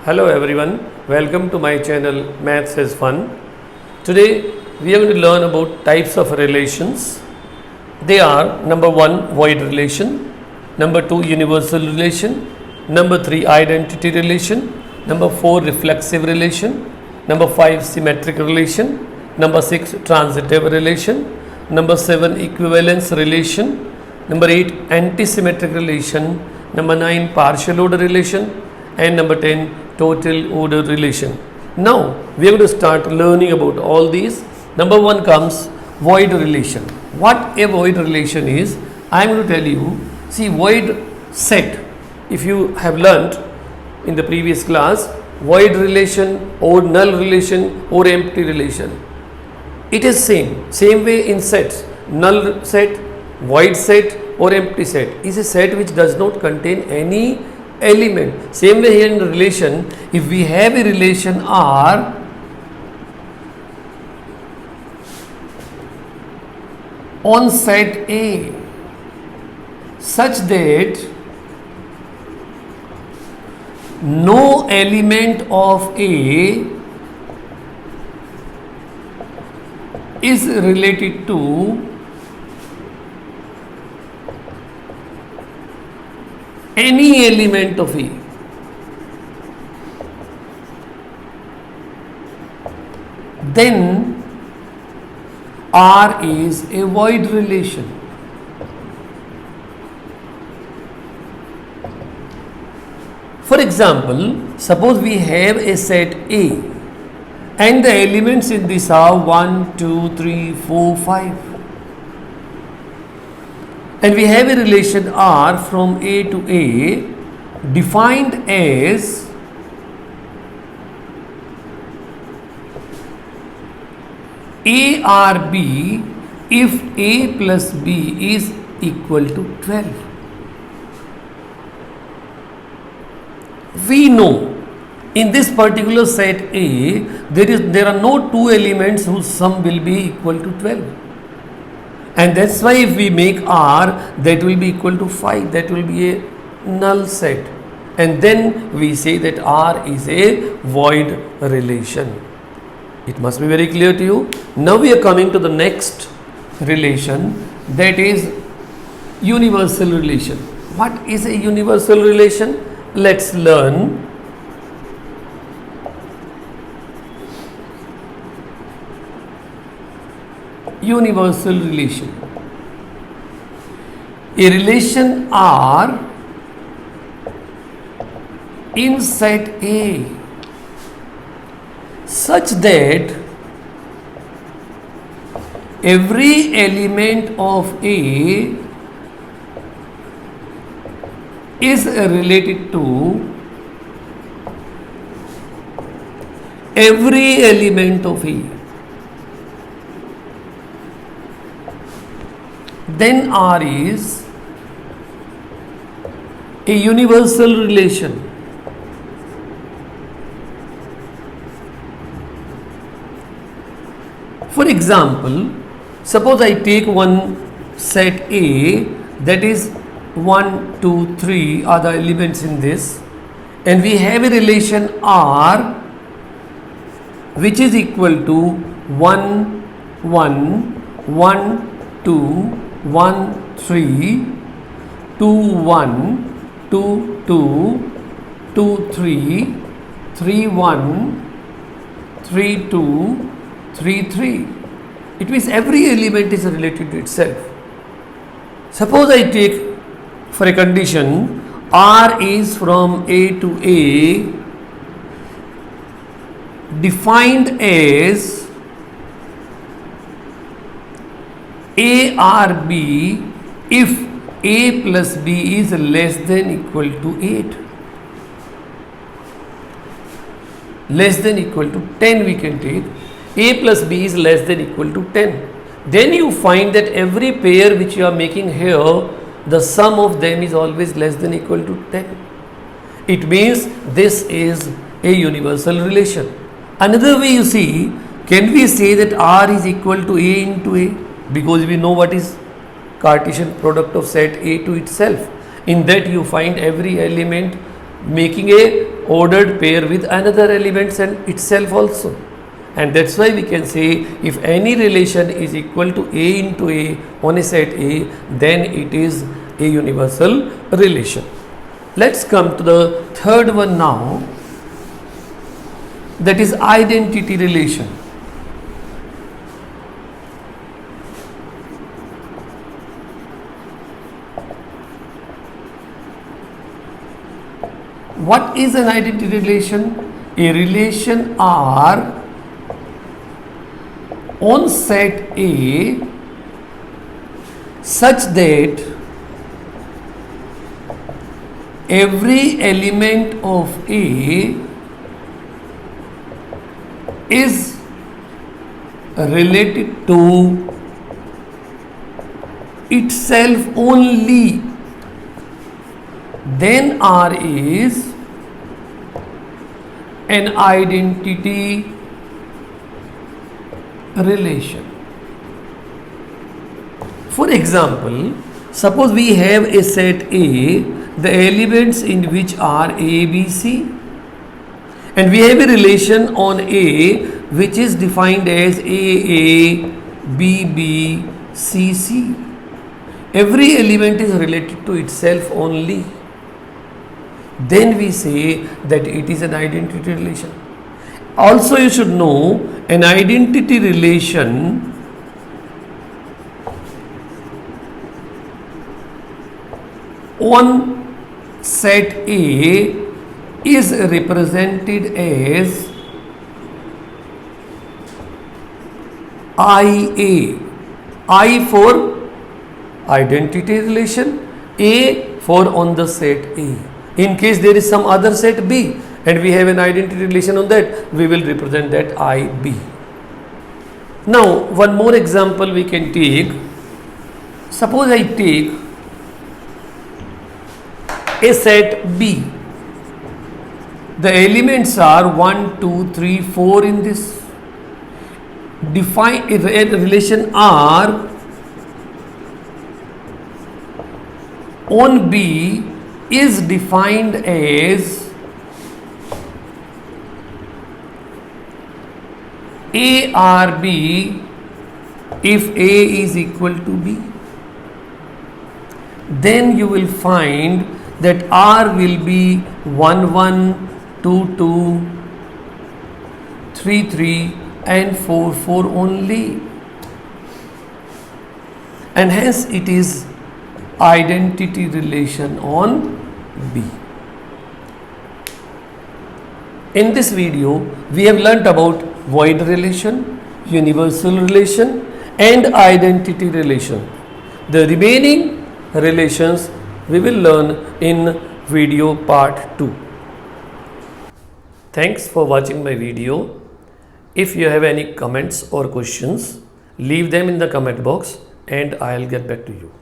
Hello everyone, welcome to my channel Maths is Fun. Today we are going to learn about types of relations. They are number 1 void relation, number 2 universal relation, number 3 identity relation, number 4 reflexive relation, number 5 symmetric relation, number 6 transitive relation, number 7 equivalence relation, number 8 antisymmetric relation, number 9 partial order relation, and number 10 total order relation. Now we are going to start learning about all these. Number 1 comes void relation. What a void relation is, I am going to tell you. See, void set, if you have learnt in the previous class, void relation or null relation or empty relation, it is same way in sets. Null set, void set or empty set is a set which does not contain any element. Same way here in the relation, if we have a relation R on set A such that no element of A is related to any element of A, then R is a void relation. For example, suppose we have a set A and the elements in this are 1, 2, 3, 4, 5. And we have a relation R from A to A defined as ARB if A plus B is equal to 12. We know in this particular set A there are no two elements whose sum will be equal to 12. And that's why if we make R, that will be equal to 5, that will be a null set. And then we say that R is a void relation. It must be very clear to you. Now we are coming to the next relation, that is universal relation. What is a universal relation? Let's learn. Universal relation. A relation R in set A such that every element of A is related to every element of A. Then R is a universal relation. For example, suppose I take one set A, that is 1, 2, 3 are the elements in this, and we have a relation R which is equal to 1, 1, 1, 2, 1, 3, 2, 1, 2, 2, 2, 3, 3, 1, 3, 2, 3, 3. It means every element is related to itself. Suppose I take for a condition R is from A to A defined as ARB if A plus B is less than equal to 8. Less than equal to 10 we can take. A plus B is less than equal to 10. Then you find that every pair which you are making here, the sum of them is always less than equal to 10. It means this is a universal relation. Another way you see, can we say that R is equal to A into A? Because we know what is Cartesian product of set A to itself. In that you find every element making a ordered pair with another elements and itself also. And that's why we can say if any relation is equal to A into A on a set A, then it is a universal relation. Let's come to the third one now, that is identity relation. What is an identity relation? A relation R on set A such that every element of A is related to itself only, then R is an identity relation. For example, suppose we have a set A, the elements in which are A, B, C, and we have a relation on A which is defined as A, B, B, C, C. Every element is related to itself only. Then we say that it is an identity relation. Also, you should know an identity relation on set A is represented as IA. I for identity relation, A for on the set A. In case there is some other set B and we have an identity relation on that, we will represent that IB. Now, one more example we can take. Suppose I take a set B. The elements are 1, 2, 3, 4 in this. Define a relation R on B is defined as ARB if A is equal to B. Then you will find that R will be 1, 1, 2, 2, 3, 3 and 4, 4 only, and hence it is identity relation on B. In this video, we have learnt about void relation, universal relation and identity relation. The remaining relations we will learn in video part 2. Thanks for watching my video. If you have any comments or questions, leave them in the comment box and I'll get back to you.